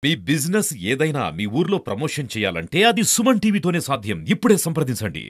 మీ business ఏదైనా మీ ఊర్లో promotion చేయాలంటే అది సుమన్ టీవీతోనే సాధ్యం. ఇప్పుడే సంప్రదించండి.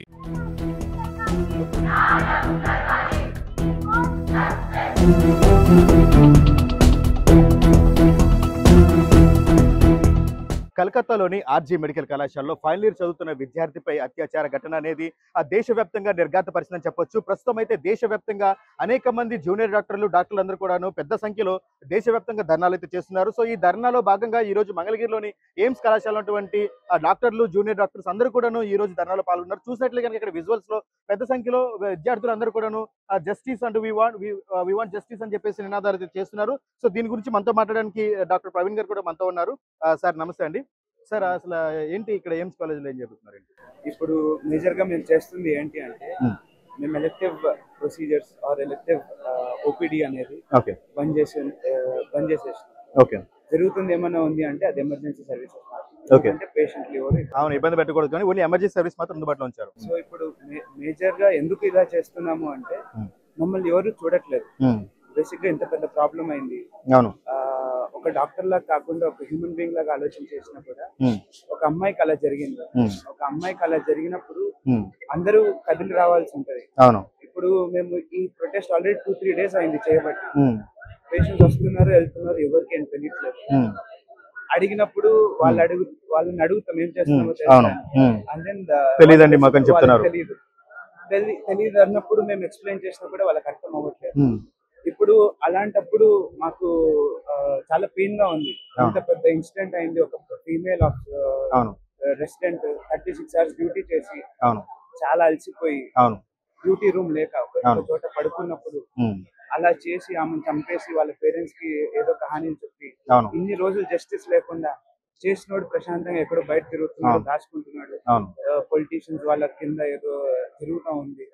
కలకత్తాలోని ఆర్జీ మెడికల్ కళాశాలలో ఫైనల్ ఇయర్ చదువుతున్న విద్యార్థిపై అత్యాచార ఘటన అనేది దేశవ్యాప్తంగా నిర్ఘాతపరిచిందని చెప్పొచ్చు. ప్రస్తుతం అయితే దేశవ్యాప్తంగా అనేక మంది జూనియర్ డాక్టర్లు అందరూ కూడాను పెద్ద సంఖ్యలో దేశవ్యాప్తంగా ధర్నాలు అయితే చేస్తున్నారు. సో ఈ ధర్నాలో భాగంగా ఈ రోజు మంగళగిరిలోని ఎయిమ్స్ కళాశాల ఉన్నటువంటి డాక్టర్లు జూనియర్ డాక్టర్స్ అందరూ కూడాను ఈ రోజు ధర్నాలో పాల్గొన్నారు. చూసినట్లే కనుక ఇక్కడ విజువల్స్ లో పెద్ద సంఖ్యలో విద్యార్థులు అందరూ కూడాను justice and we want justice అని చెప్పేసి నినాదాలు అయితే చేస్తున్నారు. సో దీని గురించి మనతో మాట్లాడడానికి డాక్టర్ ప్రవీణ్ గారు కూడా మనతో ఉన్నారు. సార్ నమస్తే అండి. సార్ అసలు ఏంటి ఇక్కడ ఎయిమ్స్ కాలేజ్లో ఏం జరుగుతున్నారు? ఇప్పుడు మేజర్ గా మేము చేస్తుంది ఏంటి అంటే మేము elective procedures or elective OPD అనేది బంద్ చేసేసి జరుగుతుంది ఏమన్నా ఉంది అంటే అది ఎమర్జెన్సీ సర్వీసెస్ అంటే పేషెంట్లు ఎవరు అవును ఇబ్బంది పెట్టకూడదు కానీ ఓన్లీ ఎమర్జెన్సీ సర్వీస్ మాత్రం అందుబాటులో ఉంచారు. సో ఇప్పుడు మేజర్ గా ఎందుకు ఇలా చేస్తున్నాము అంటే మమ్మల్ని ఎవరు చూడట్లేదు. బేసిక్ గా ఇంత పెద్ద ప్రాబ్లం అయింది. అవును ఒక డాక్టర్ లాగా కాకుండా ఒక హ్యూమన్ బీయింగ్ లాగా ఆలోచన చేసినా కూడా ఒక అమ్మాయికి అలా జరిగింది. ఒక అమ్మాయికి అలా జరిగినప్పుడు అందరూ కదిలి రావాల్సి ఉంటది. అవును ఇప్పుడు మేము ఈ ప్రొటెస్ట్ ఆల్రెడీ 2-3 days అయింది చేయబట్టి. పేషెంట్స్ వస్తున్నారు వెళ్తున్నారు, ఎవరికి ఏం తెలియట్లేదు. అడిగినప్పుడు వాళ్ళని అడుగుతాం ఏం చేస్తున్నామో తెలియదండి మాకు చెప్తున్నారు. తెలియదు అన్నప్పుడు మేము ఎక్స్ప్లెయిన్ చేసినా కూడా వాళ్ళకి అర్థం అవ్వట్లేదు. ఇప్పుడు అలాంటప్పుడు మాకు చాలా పెయిన్ గా ఉంది. ఇంత పెద్ద ఇన్సిడెంట్ అయింది. ఒక ఫీమేల్ రెసిడెంట్ 36 hours డ్యూటీ చేసి చాలా అలసిపోయి డ్యూటీ రూమ్ లేక ఒక చోట పడుకున్నప్పుడు అలా చేసి ఆమెను చంపేసి వాళ్ళ పేరెంట్స్ కి ఏదో కహానీని చెప్పి ఇన్ని రోజులు జస్టిస్ లేకుండా చేసినోడు ప్రశాంతంగా ఎక్కడో బయట తిరుగుతున్నాడు, దాచుకుంటున్నాడు. పొలిటీషియన్స్ వాళ్ళ కింద ఏదో తిరుగుతూ ఉంది.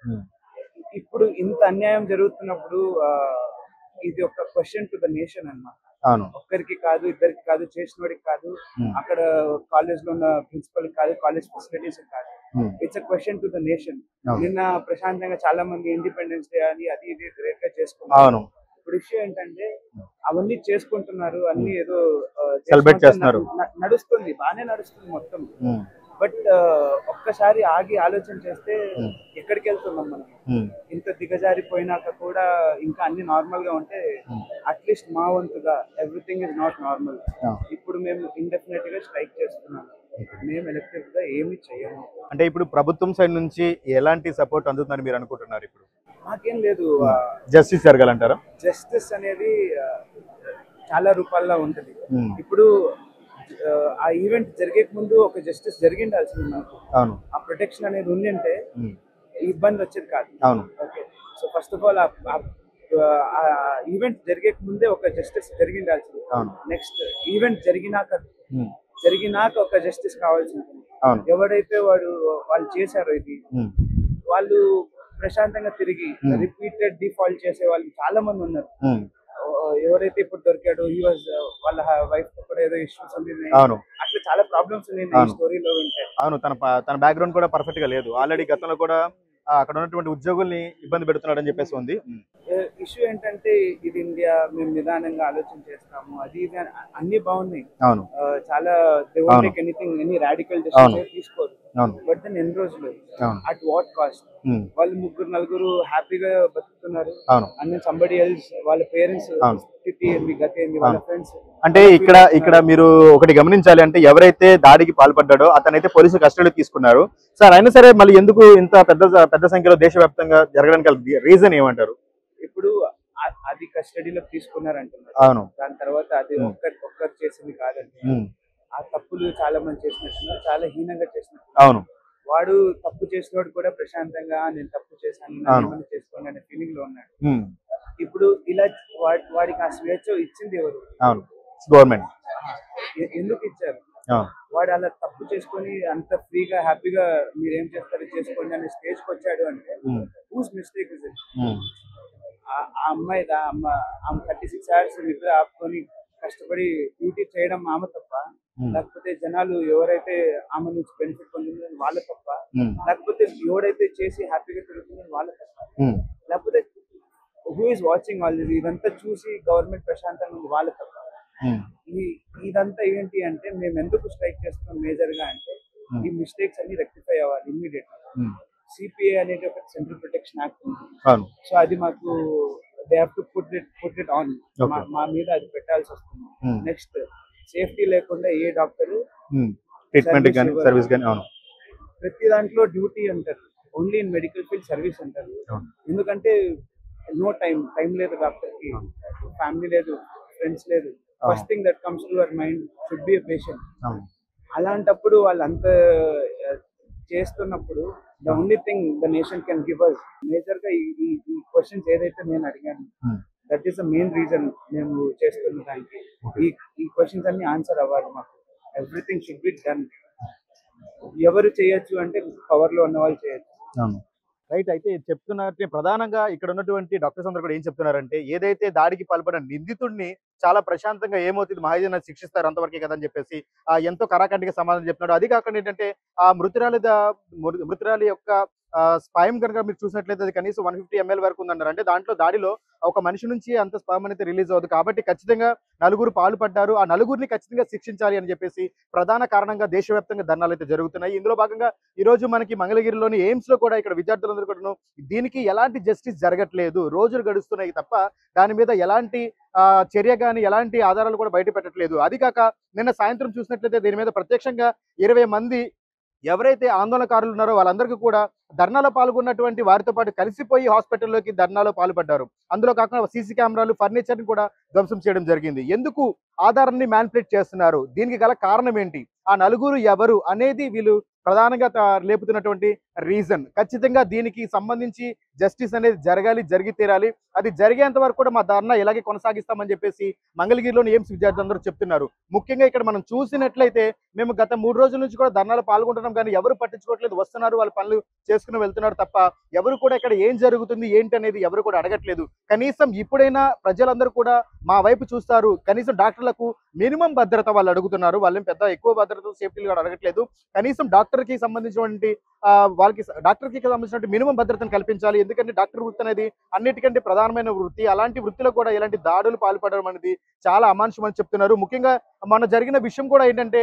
ఇప్పుడు ఇంత అన్యాయం జరుగుతున్నప్పుడు ఇది ఒక క్వశ్చన్ టు ద నేషన్ అన్నమాట. ఒక్కరికి కాదు, ఇద్దరికి కాదు, చేసినోడికి కాదు, అక్కడ కాలేజ్ లో ఉన్న ప్రిన్సిపల్ కాదు, కాలేజ్ ఫెసిలిటీస్ కాదు. It's a question to the nation. నిన్న ప్రశాంతంగా చాలా మంది ఇండిపెండెన్స్ డే అని అది ఇది గ్రేట్ గా చేసుకున్నారు. ఇప్పుడు విషయం ఏంటంటే అవన్నీ చేసుకుంటున్నారు, అన్ని ఏదో నడుస్తుంది, బాగానే నడుస్తుంది మొత్తం. బట్ ఒక్కసారి ఆగి ఆలోచన చేస్తే ఎక్కడికి వెళ్తున్నాం మనం? ఇంత దిగజారిపోయినాక కూడా ఇంకా అన్ని నార్మల్ గా ఉంటే అట్లీస్ట్ మా వంతుగా ఎవ్రీథింగ్ ఇస్ నాట్ నార్మల్. ఇప్పుడు మేము ఇండెఫినెట్ గా స్ట్రైక్ చేస్తున్నాం. మేము ఎలక్టివ్ గా ఏమి చేయము. అంటే ఇప్పుడు ప్రభుత్వం సైడ్ నుంచి ఎలాంటి సపోర్ట్ అందుతుందని మీరు అనుకుంటున్నారు? ఇప్పుడు మాకేం లేదు. జస్టిస్ జరగాలంటారా? జస్టిస్ అనేది చాలా రూపాల్లో ఉంటది. ఇప్పుడు ఆ ఈవెంట్ జరిగే ముందు ఒక జస్టిస్ జరిగిండాల్సింది మనకు. ఆ ప్రొటెక్షన్ అనేది ఉండింటే ఇబ్బంది వచ్చేది కాదు. Okay, so first of all ఆ ఈవెంట్ జరిగే ముందే ఒక జస్టిస్ జరిగిండాల్సింది. నెక్స్ట్ ఈవెంట్ జరిగినాక ఒక జస్టిస్ కావాల్సి ఉంటుంది. ఎవరైతే వాళ్ళు చేశారో ఇది, వాళ్ళు ప్రశాంతంగా తిరిగి రిపీటెడ్ డిఫాల్ట్ చేసే వాళ్ళు చాలా మంది ఉన్నారు. ఎవరైతే ఇప్పుడు దొరికాడో వాళ్ళ వైఫ్ తో కూడా ఏదో ఇష్యూస్ ఉన్నాయి, అట్లా చాలా ప్రాబ్లమ్స్ ఉన్నాయి ఈ స్టోరీలో వింటే. అవును, తన బ్యాక్గ్రౌండ్ కూడా పర్ఫెక్ట్ గా లేదు. ఆల్రెడీ గతంలో కూడా అక్కడ ఉన్నటువంటి ఉద్యోగుల్ని ఇబ్బంది పెడుతున్నాడు అని చెప్పేసి ఉంది. ఇష్యూ ఏంటంటే ఇది ఇండియా, మేము నిదానంగా ఆలోచన చేస్తాము, అది ఇది అన్ని బాగున్నాయి. చాలా ఎనీ రాడికల్ డెసిషన్ తీసుకోరు. బట్ దెన్ ఎన్ని రోజులు అట్ వాట్ కాస్ట్? వాళ్ళు 3-4 హ్యాపీగా బతుకుతున్నారు. అన్ని సంబడి ఎల్స్ వాళ్ళ పేరెంట్స్ స్థితి ఏంది, గతి ఏంది, వాళ్ళ ఫ్రెండ్స్. అంటే ఇక్కడ మీరు ఒకటి గమనించాలి, అంటే ఎవరైతే దాడికి పాల్పడ్డాడో అతనైతే పోలీసులు కస్టడీలో తీసుకున్నారు. సార్ అయినా సరే మళ్ళీ ఎందుకు ఇంత పెద్ద సంఖ్యలో దేశవ్యాప్తంగా జరగడానికి రీజన్ ఏమంటారు? ఇప్పుడు అది కస్టడీలో తీసుకున్నారంటున్నారు. దాని తర్వాత అది ఒక్కరు చేసింది కాదండి. ఆ తప్పులు చాలా మంది చేసినట్టున్నారు, చాలా హీనంగా చేసినట్టు. వాడు తప్పు చేసినోడు కూడా ప్రశాంతంగా నేను తప్పు చేశాను చేసుకోండి అనే ఫీలింగ్ లో ఉన్నాడు. ఇప్పుడు ఇలా వాడికి ఆ స్వేచ్ఛ ఇచ్చింది ఎవరు? గవర్నమెంట్. ఎందుకు ఇచ్చారు? వాడు అలా తప్పు చేసుకొని అంత ఫ్రీగా హ్యాపీగా మీరేం చేస్తారో చేసుకోండి అనే స్టేజ్ కి వచ్చాడు అంటే హూస్ మిస్టేక్ ఇస్ ఇట్? ఆ అమ్మాయి 36 hours నిద్ర ఆపుకొని కష్టపడి డ్యూటీ చేయడం ఆమె తప్ప, లేకపోతే జనాలు ఎవరైతే ఆమె నుంచి బెనిఫిట్ పొందుతున్నారో వాళ్ళ తప్ప, లేకపోతే ఎవడైతే చేసి హ్యాపీగా తిరుగుతున్నారో వాళ్ళ తప్ప, లేకపోతే who is watching all this? ఇదంతా చూసి గవర్నమెంట్ ప్రశాంతంగా ఉంది వాళ్ళ తప్ప. ఇదంతా ఏంటి అంటే మేము ఎందుకు స్ట్రైక్ చేస్తున్నాం మేజర్ గా అంటే ఈ మిస్టేక్స్ అన్ని రెక్టిఫై అవ్వాలి ఇమ్మీడియట్ గా. సిపిఐ అనేది ఒక సెంట్రల్ ప్రొటెక్షన్ యాక్ట్ ఉంది. సో అది మాకు they have to put it on. మా మీద అది పెట్టాల్సి వస్తుంది. నెక్స్ట్ సేఫ్టీ లేకుండా ఏ డాక్టర్ ప్రతి దాంట్లో డ్యూటీ అంటారు, only in medical field service అంటారు. ఎందుకంటే నో టైం లేదు డాక్టర్ కి, ఫ్యామిలీ లేదు, ఫ్రెండ్స్ లేదు. First thing that comes to our mind should be a patient. అలాంటప్పుడు వాళ్ళంతా చేస్తున్నప్పుడు the only thing the nation can give us major గా ఈ క్వశ్చన్స్ ఏదైతే నేను అడిగాను that is the main reason మేము చేస్తున్న దానికి. ఈ క్వశ్చన్స్ అన్ని ఆన్సర్ అవ్వాలి మాకు. Everything should be done. ఎవరు చేయొచ్చు అంటే పవర్ లో ఉన్న వాళ్ళు చేయొచ్చు. రైట్. అయితే చెప్తున్నట్టు ప్రధానంగా ఇక్కడ ఉన్నటువంటి డాక్టర్స్ అందరూ కూడా ఏం చెప్తున్నారంటే ఏదైతే దాడికి పాల్పడిన నిందితుడిని చాలా ప్రశాంతంగా ఏమవుతుంది మహాజన శిక్షిస్తారు అంతవరకే కదా అని చెప్పేసి ఎంతో కరాఖండిగా సమాధానం చెప్తున్నాడు. అది కాకుండా ఏంటంటే ఆ మృతురాలి యొక్క స్పామ్ కనుక మీరు చూసినట్లయితే అది కనీసం 150 ml వరకు ఉందన్నారు. అంటే దాంట్లో దాడిలో ఒక మనిషి నుంచి అంత స్పామ్ అనేది రిలీజ్ అవ్వదు కాబట్టి ఖచ్చితంగా నలుగురు పాల్పడ్డారు, ఆ నలుగురిని ఖచ్చితంగా శిక్షించాలి అని చెప్పేసి ప్రధాన కారణంగా దేశవ్యాప్తంగా ధర్నాలు అయితే జరుగుతున్నాయి. ఇందులో భాగంగా ఈ రోజు మనకి మంగళగిరిలోని ఎయిమ్స్ లో కూడా ఇక్కడ విద్యార్థులందరూ కూడా దీనికి ఎలాంటి జస్టిస్ జరగట్లేదు, రోజులు గడుస్తున్నాయి తప్ప దాని మీద ఎలాంటి చర్య కానీ ఎలాంటి ఆధారాలు కూడా బయట పెట్టట్లేదు. అది కాక నిన్న సాయంత్రం చూసినట్లయితే దీని మీద ప్రత్యక్షంగా 20 మంది ఎవరైతే ఆందోళనకారులు ఉన్నారో వాళ్ళందరికీ కూడా ధర్నాలో పాల్గొన్నటువంటి వారితో పాటు కలిసిపోయి హాస్పిటల్లోకి ధర్నాలో పాల్పడ్డారు. అందులో కాకుండా సీసీ కెమెరాలు, ఫర్నిచర్ని కూడా ధ్వంసం చేయడం జరిగింది. ఎందుకు ఆధారాన్ని మ్యానిపులేట్ చేస్తున్నారు, దీనికి గల కారణం ఏంటి, ఆ నలుగురు ఎవరు అనేది వీళ్ళు ప్రధానంగా లేపుతున్నటువంటి రీజన్. ఖచ్చితంగా దీనికి సంబంధించి జస్టిస్ అనేది జరగాలి, జరిగి తీరాలి. అది జరిగేంత వరకు కూడా మా ధర్నా ఇలాగే కొనసాగిస్తామని చెప్పేసి మంగళగిరిలోని ఎయిమ్స్ విద్యార్థులందరూ చెప్తున్నారు. ముఖ్యంగా ఇక్కడ మనం చూసినట్లయితే మేము గత 3 రోజుల నుంచి కూడా ధర్నాలో పాల్గొంటున్నాం కానీ ఎవరు పట్టించుకోవట్లేదు. వస్తున్నారు, వాళ్ళ పనులు చేసుకుని వెళ్తున్నారు తప్ప ఎవరు కూడా ఇక్కడ ఏం జరుగుతుంది ఏంటి అనేది ఎవరు కూడా అడగట్లేదు. కనీసం ఇప్పుడైనా ప్రజలందరూ కూడా మా వైపు చూస్తారు. కనీసం డాక్టర్లకు మినిమం భద్రత వాళ్ళు అడుగుతున్నారు. వాళ్ళని పెద్ద ఎక్కువ భద్రత సేఫ్టీలు కూడా అడగట్లేదు. కనీసం డాక్టర్కి సంబంధించినటువంటి డాక్టర్కి సంబంధించిన మినిమం భద్రతను కల్పించాలి. ఎందుకంటే డాక్టర్ వృత్తి అనేది అన్నిటికంటే ప్రధానమైన వృత్తి. అలాంటి వృత్తిలో కూడా ఇలాంటి దాడులు పాల్పడడం అనేది చాలా అమానుషం అని చెప్తున్నారు. ముఖ్యంగా మొన్న జరిగిన విషయం కూడా ఏంటంటే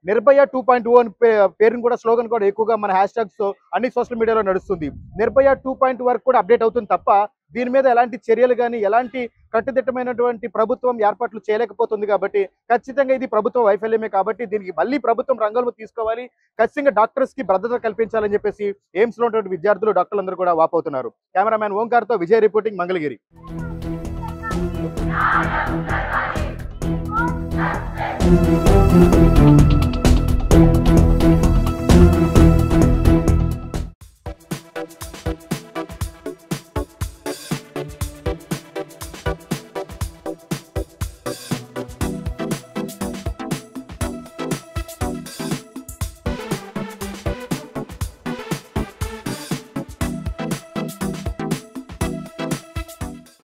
నిర్భయ 2.0 అని పేరుని కూడా స్లోగన్ కూడా ఎక్కువగా మన హ్యాష్ ట్యాగ్స్ తో అన్ని సోషల్ మీడియాలో నడుస్తుంది. నిర్భయ 2.0 వరకు కూడా అప్డేట్ అవుతుంది తప్ప దీని మీద ఎలాంటి చర్యలు కానీ ఎలాంటి కట్టుదిట్టమైనటువంటి ప్రభుత్వం ఏర్పాట్లు చేయలేకపోతుంది. కాబట్టి ఖచ్చితంగా ఇది ప్రభుత్వ వైఫల్యమే. కాబట్టి దీనికి మళ్ళీ ప్రభుత్వం రంగంలో తీసుకోవాలి. ఖచ్చితంగా డాక్టర్స్ కి భద్రత కల్పించాలని చెప్పేసి ఎయిమ్స్ లో ఉన్నటువంటి విద్యార్థులు, డాక్టర్లందరూ కూడా వాపోతున్నారు. కెమెరామ్యాన్ ఓంకార్ తో Vijay reporting, Mangalagiri. Thank you.